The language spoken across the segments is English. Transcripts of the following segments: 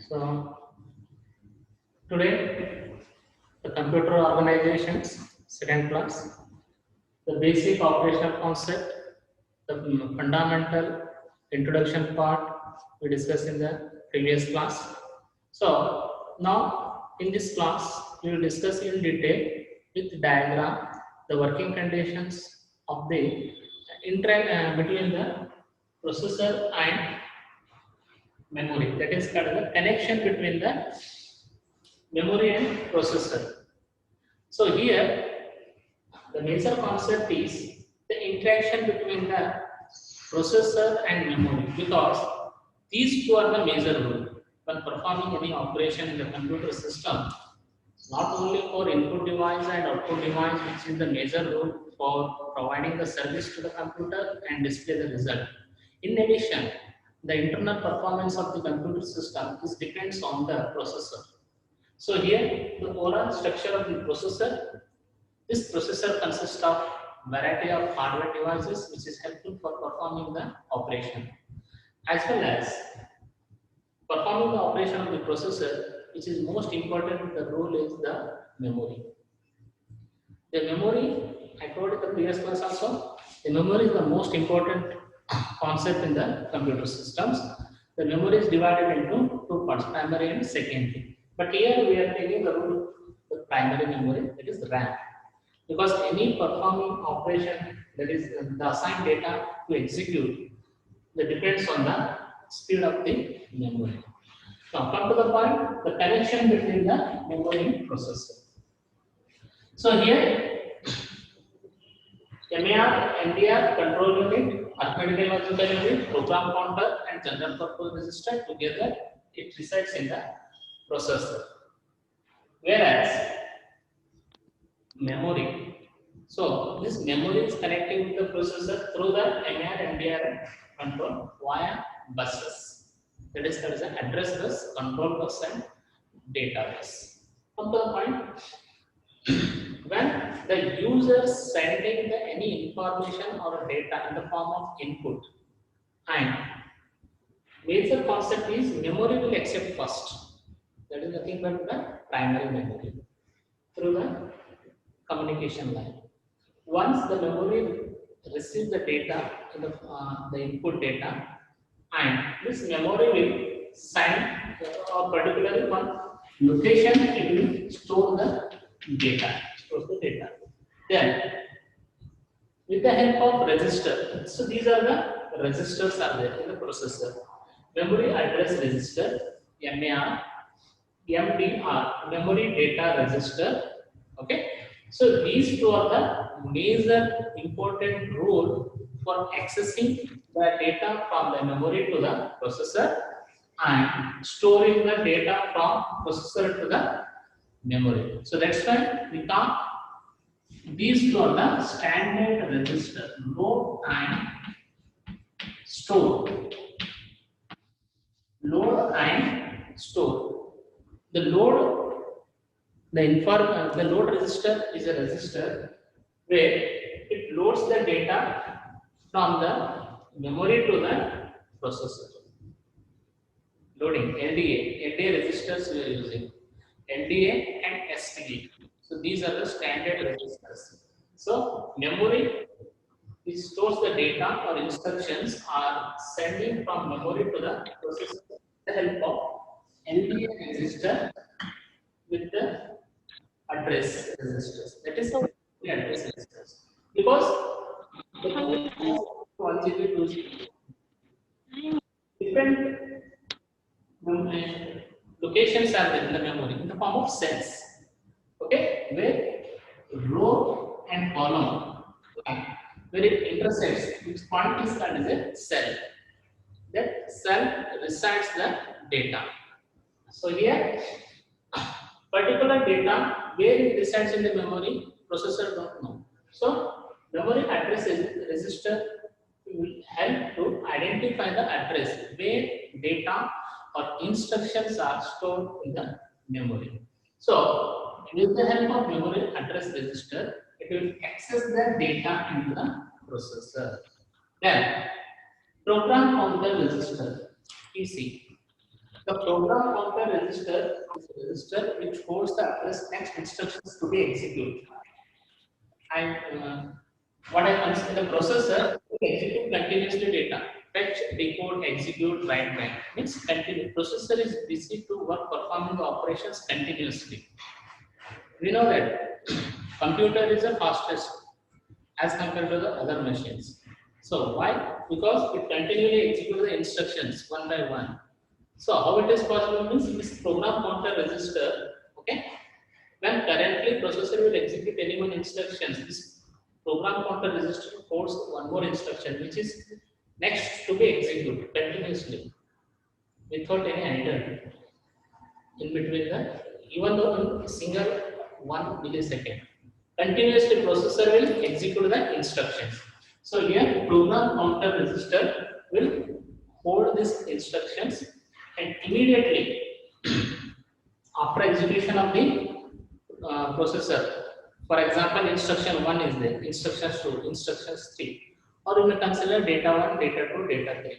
So today the computer organizations second class, the basic operational concept, the fundamental introduction part we discussed in the previous class. So now in this class we will discuss in detail with diagram the working conditions of the interact between the processor and memory. That is called the connection between the memory and processor. So here the major concept is the interaction between the processor and memory, because these two are the major role when performing any operation in the computer system, not only for input device and output device, which is the major role for providing the service to the computer and display the result. In addition, the internal performance of the computer system is depends on the processor. So here the overall structure of the processor. This processor consists of variety of hardware devices which is helpful for performing the operation, as well as performing the operation of the processor, which is most important. The role is the memory. The memory, I told in the previous class also, the memory is the most important concept in the computer systems. The memory is divided into two parts, primary and secondary. But here we are taking the role the primary memory, that is RAM. Because any performing operation, that is the assigned data to execute, that depends on the speed of the memory. Now come to the point, the connection between the memory and processor. So here MAR, MDR, control unit, arithmetic logical unit, program counter and general purpose register, together it resides in the processor. Whereas memory, so this memory is connecting with the processor through the MAR, MDR control via buses. That is called as an address bus, control bus and data bus. Come to the point, when the user sending the any information or data in the form of input, and major concept is memory will accept first. That is nothing but the primary memory through the communication line. Once the memory receives the data, the input data, and this memory will send or particularly one location, it will store the data, stores the data. Then with the help of register, so these are the registers are there in the processor. Memory address register, MAR, MDR, memory data register. Okay, so these two are the major important role for accessing the data from the memory to the processor and storing the data from processor to the memory. So that's why we talk these two are the standard register, load and store. Load and store. The load, the load register is a register where it loads the data from the memory to the processor. Loading LDA registers we are using, LDA and STD. So these are the standard registers. So memory which stores the data or instructions are sending from memory to the processor with the help of LDA register with the address registers. That is the address registers. Because the 1 GB, 2 GB, different locations are there in the memory in the form of cells. Okay, where row and column, where it intersects, which point is called as a cell. That cell resides the data. So here, particular data where it resides in the memory, processor don't know. So memory address register will help to identify the address where data or instructions are stored in the memory. So with the help of memory address register, it will access the data into the processor. Then program counter register, PC. The program counter register is a register which holds the address next instructions to be executed. And what happens in the processor? It execute continuously data. Fetch, decode, execute, write back. Means continue. Processor is busy to work performing the operations continuously. We know that computer is the fastest as compared to the other machines. So why? Because it continually executes the instructions one by one. So how it is possible means this program counter register, okay? When currently processor will execute any one instructions, this program counter register holds one more instruction which is next to be executed continuously without any idle in between the even though in single 1 millisecond. Continuously processor will execute the instructions. So here program counter register will hold these instructions and immediately after execution of the processor, for example, instruction 1 is there, instructions 2, instructions 3, or you may consider data 1, data 2, data 3.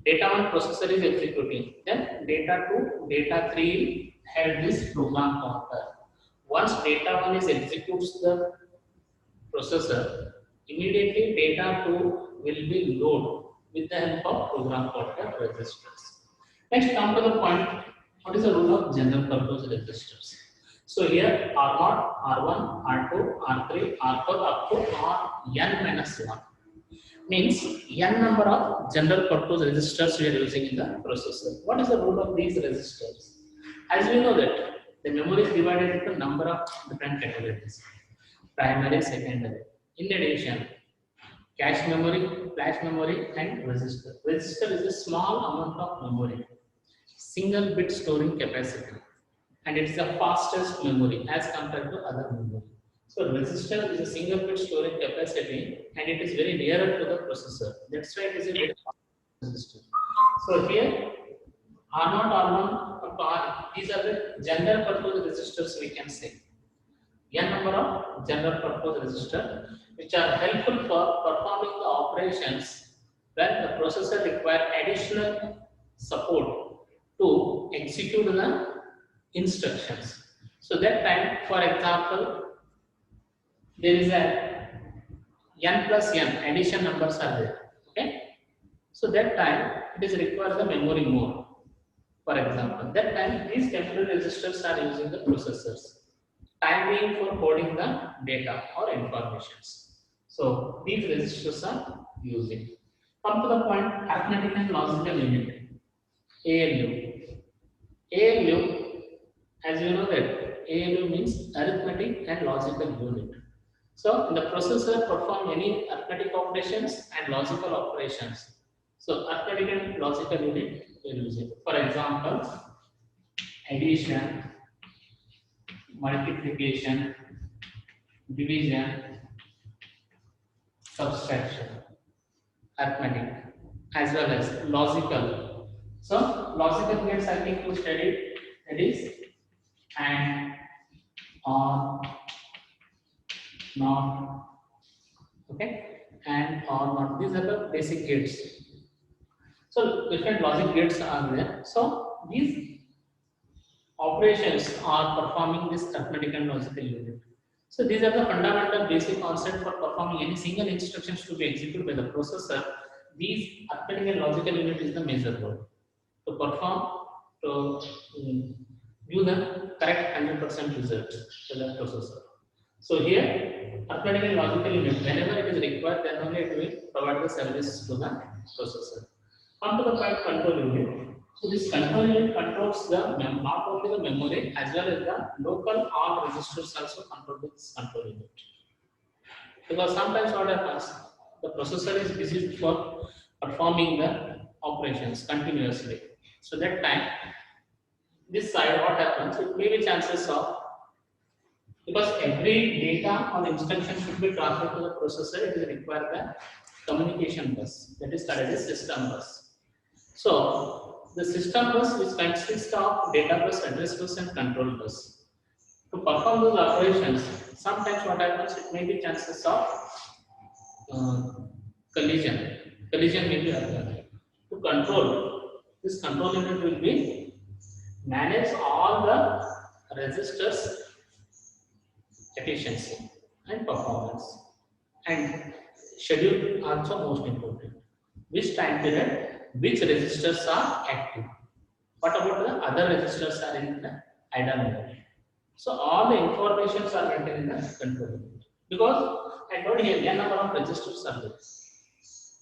Data 1 processor is executing, then data 2, data 3 had this program counter. Once data 1 is executes the processor, immediately data 2 will be loaded with the help of program counter registers. Next, come to the point, what is the role of general purpose registers? So here R0, R1, R2, R3, R4 up to Rn minus 1 means n number of general purpose registers we are using in the processor. What is the role of these registers? As we know that the memory is divided into number of different categories, primary, secondary. In addition, cache memory, flash memory, and register. Register is a small amount of memory, single bit storing capacity, and it is the fastest memory as compared to other memory. So register is a single bit storing capacity and it is very nearer to the processor. That's why it is a very fast register. So here R0, R1, R, these are the general purpose registers we can say. N number of general purpose registers which are helpful for performing the operations when the processor requires additional support to execute the instructions. So that time, for example, there is a n plus n addition numbers are there. Okay, so that time it is required the memory more. For example, that time these temporary registers are using the processors. Time being for coding the data or informations. So these registers are using. Come to the point, arithmetic and logical unit. ALU. ALU, as you know that ALU means arithmetic and logical unit. So in the processor perform any arithmetic operations and logical operations. So arithmetic and logical unit we are using. For example, addition, multiplication, division, subtraction, arithmetic, as well as logical. So logical gates I think you studied, that is and, or, not, okay, and or not. These are the basic gates. So different logic gates are there. So these operations are performing this arithmetic and logical unit. So these are the fundamental basic concept for performing any single instructions to be executed by the processor. These arithmetic and logical unit is the major role to perform, to give the correct 100% result to the processor. So here, arithmetic and logical unit, whenever it is required, then only it will provide the service to the processor. Come to the point, control unit. So this control unit controls the not only the memory as well as the local all registers also control this control unit. Because sometimes what happens, the processor is busy for performing the operations continuously. So that time, this side what happens, it may be chances of, because every data or instruction should be transferred to the processor, it is required the communication bus, that is called as a system bus. So the system bus which consists of data bus, address bus, and control bus. To perform those operations, sometimes what happens, it may be chances of collision. Collision may be occurring. To control, this control unit will be manage all the registers efficiency and performance, and schedule also most important. Which time period, which registers are active? What about the other registers are in the idle mode? So all the informations are maintained in the control unit. Because I told you n number of registers are there.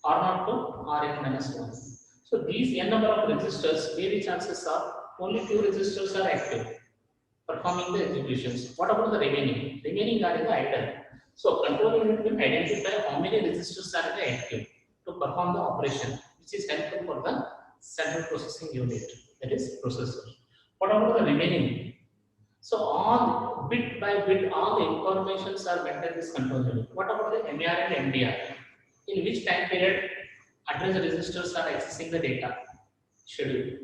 R0 to Rn minus 1. So these n number of registers, maybe chances are only few registers are active, performing the executions. What about the remaining? Remaining are in the idle. So control unit will identify how many registers are in the active to perform the operation, which is helpful for the central processing unit, that is processor. What about the remaining? So all bit by bit, all the informations are maintained in this control unit. What about the MAR and MDR? In which time period address registers are accessing the data schedule?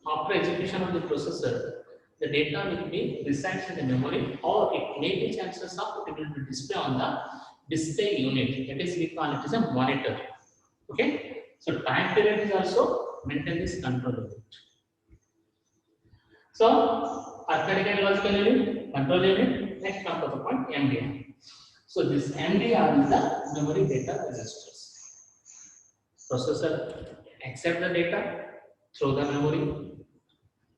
After execution of the processor, the data will be resides in the memory, or it may be chances of it will be displayed on the display unit. That is, we call it as a monitor. Okay. So time period is also maintained this control unit. So arithmetic and logical unit, control unit. Next come to the point MDR. So this MDR is the memory data registers. Processor accept the data through the memory,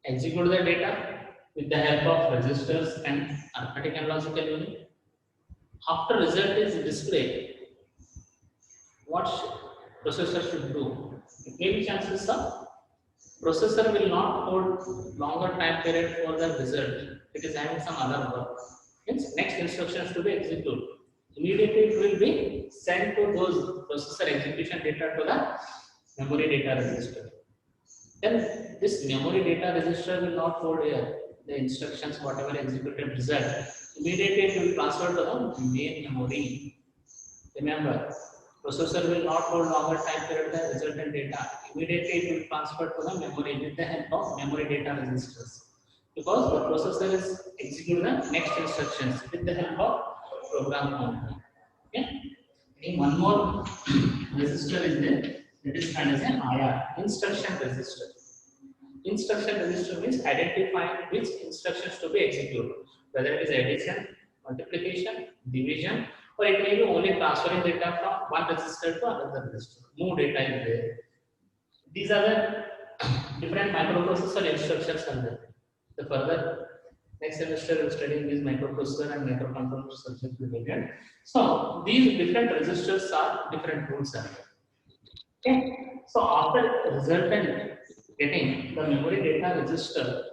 execute the data with the help of registers and arithmetic and logical unit. After result is displayed, what processor should do? It may be chances of processor will not hold longer time period for the result. It is having some other work. Hence, next instructions to be executed. Immediately it will be sent to those processor execution data to the memory data register. Then this memory data register will not hold here the instructions, whatever executed result. Immediately it will transfer to the main memory. Remember, processor will not hold longer time period the resultant data. Immediately it will transfer to the memory with the help of memory data registers. Because the processor is executing the next instructions with the help of program counter. Okay. And one more register is there. That is called as an IR, instruction register. Instruction register means identifying which instructions to be executed, whether it is addition, multiplication, division, or it may be only transferring data from one register to another register. Move data is there. These are the different microprocessor instructions are there. The further next semester we will study these microprocessor and microcontroller subject related. So these different registers are different rules are there. Okay. So after resultant getting the memory data register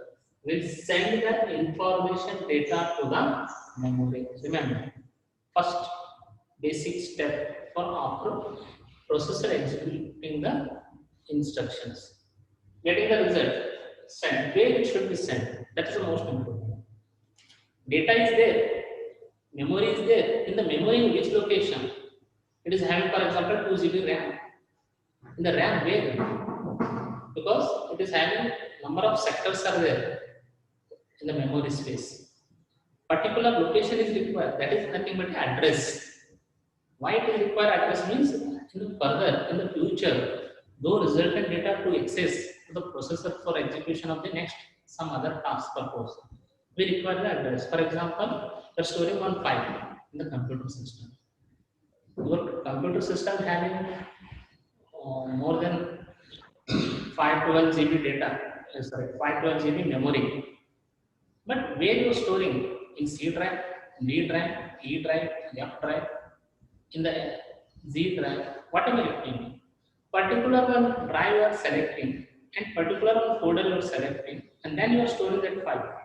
will send the information data to the memory. Remember, first basic step for after processor executing the instructions. Getting the result, send. Where it should be sent. That is the most important. Data is there, memory is there. In the memory, in which location? It is having, for example, 2 GB RAM. In the RAM, where? Because it is having number of sectors are there in the memory space. Particular location is required. That is nothing but address. Why it is required address means in the future, though resultant data to access to the processor for execution of the next some other task purpose, we require the address. For example, you're storing one file in the computer system. Your computer system having more than 512 GB data, 512 GB memory. But where you are storing? In C drive, D drive, E drive, F drive, in the Z drive, whatever it may be. Particular one drive you are selecting and particular one folder you are selecting, and then you are storing that file.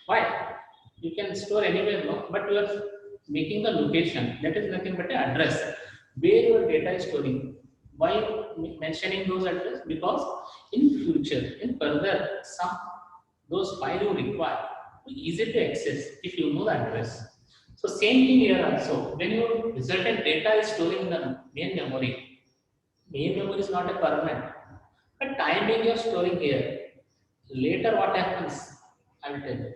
Why? You can store anywhere, no? But you are making the location. That is nothing but an address where your data is storing. Why mentioning those address? Because in future, in further, some those file you require easy to access if you know the address. So same thing here also. When your resultant data is storing in the main memory is not a permanent. But timing you are storing here. Later what happens? I will tell you.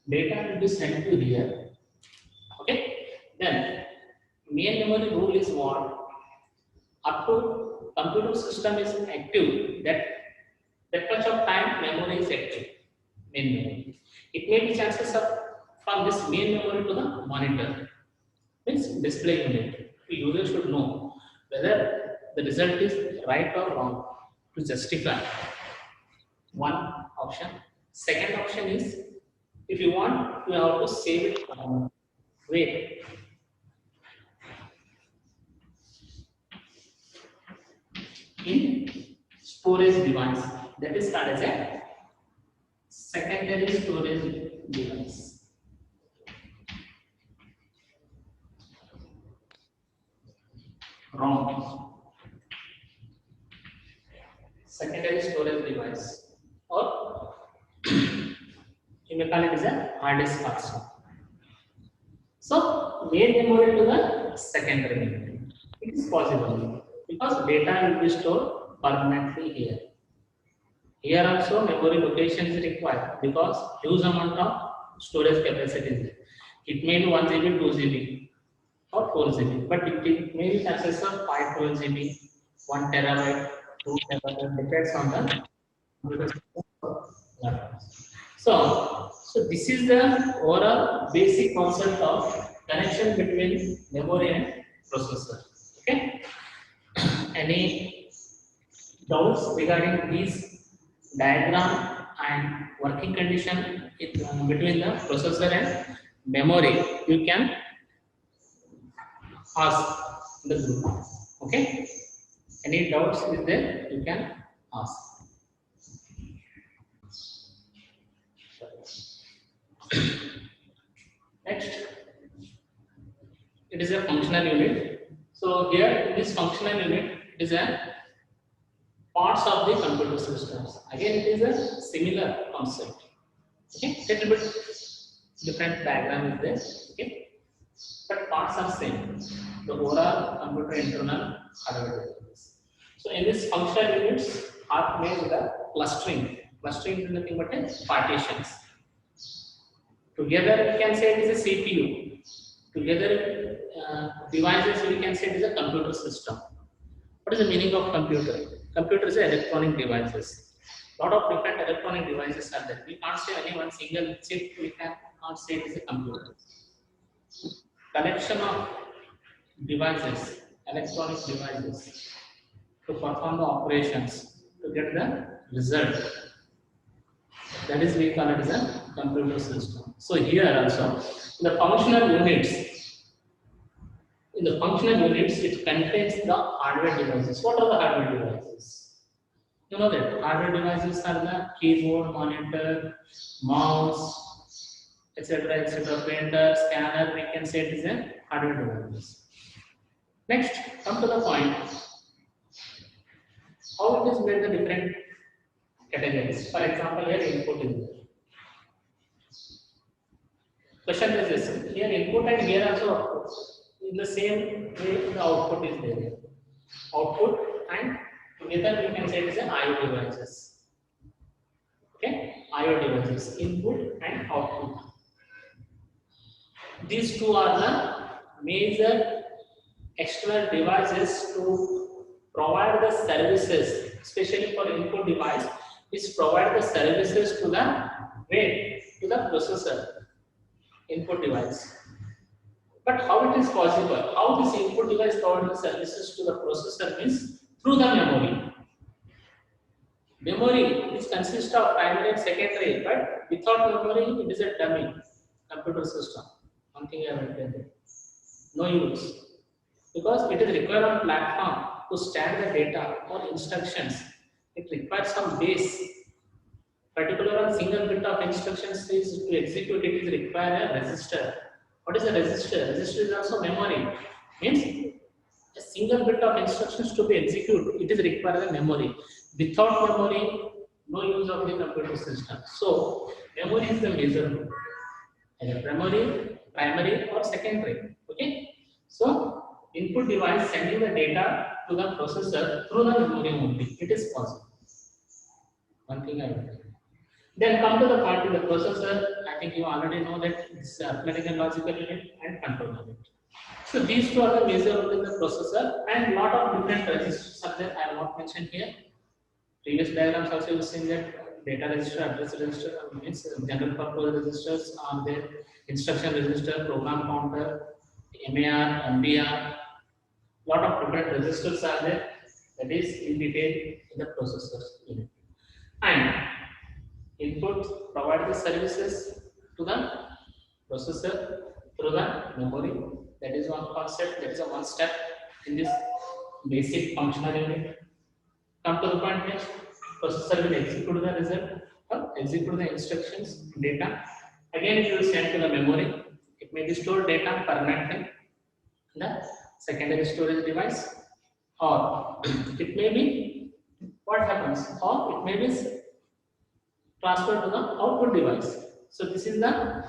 Data will be sent to here. Okay. Then main memory rule is what? Up to computer system is active, that that much of time memory is active, main memory. It may be chances of from this main memory to the monitor, means display unit. The user should know whether the result is right or wrong to justify. One option. Second option is if you want, you have to save it wait. In storage device, that is called as a secondary storage device. ROM, secondary storage device, or you may call it as a hard disk also. So main memory to the secondary memory. It is possible because data will be stored permanently here. Here also memory location is required because huge amount of storage capacity is there. It may be 1 GB, 2 GB or 4 GB, but it may be access of 512 GB, 1 terabyte, 2 terabyte, depends on the computer system. So this is the overall basic concept of connection between memory and processor. Okay. Any doubts regarding these diagram and working condition between the processor and memory? You can ask the group. Okay. Any doubts is there? You can ask. Next, it is a functional unit. So here in this functional unit, it is a parts of the computer systems. Again, it is a similar concept. Okay, little bit different diagram is there. Okay, but parts are same. The overall computer internal hardware devices. So in this functional units are made with a clustering. Clustering is nothing but partitions. Together we can say it is a CPU. Together devices we can say it is a computer system. What is the meaning of computer? Computer is electronic devices. Lot of different electronic devices are there. We can't say any one single chip. We can't say it is a computer. Collection of devices, electronic devices, to perform the operations to get the result. That is we call it as a computer system. So here also the functional units. In the functional units, it contains the hardware devices. What are the hardware devices? You know that hardware devices are the keyboard, monitor, mouse, etc., etc., printer, scanner. We can say it is a hardware device. Next, come to the point. How it is made the different categories. For example, here input is there. Question is this: here input and here also output. In the same way, the output is there. Output and together we can say it is an I/O devices. Okay, I/O devices, input and output. These two are the major external devices to provide the services, especially for input device, which provide the services to the processor. Input device. But how it is possible? How this input device provides the services to the processor means through the memory. Memory which consists of primary and secondary, but without memory it is a dummy computer system. One thing I will tell you. No use. Because it is required on platform to stand the data or instructions. It requires some base. Particular on single bit of instructions is to execute it is require a register. What is a register? Register is also memory. Means a single bit of instructions to be executed, it is required a memory. Without memory, no use of the computer system. So memory is the major role. Either primary or secondary. Okay. So input device sending the data to the processor through the memory only. It is possible. One thing I will tell you. Then come to the part of the processor. I think you already know that it's arithmetic and logical unit and control unit. So these two are the major roles in the processor, and lot of different registers are there. I have not mentioned here. Previous diagrams also you've seen that data register, address register means general purpose registers are there, instruction register, program counter, MAR, MBR, lot of different registers are there. That is in detail in the processors unit. And input provide the services to the processor through the memory. That is one concept. That is a one step in this basic functional unit. Come to the point next. Processor will execute the result or execute the instructions data. Again, it will send to the memory. It may be stored data permanently in the secondary storage device, or it may be what happens, or it may be transferred to the output device. So this is the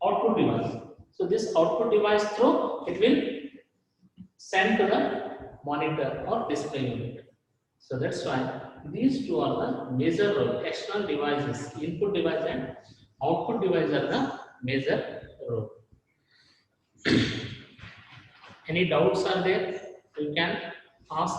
output device. So this output device through it will send to the monitor or display unit. So that's why these two are the major role. External devices, input device and output device are the major role. Any doubts are there? You can ask.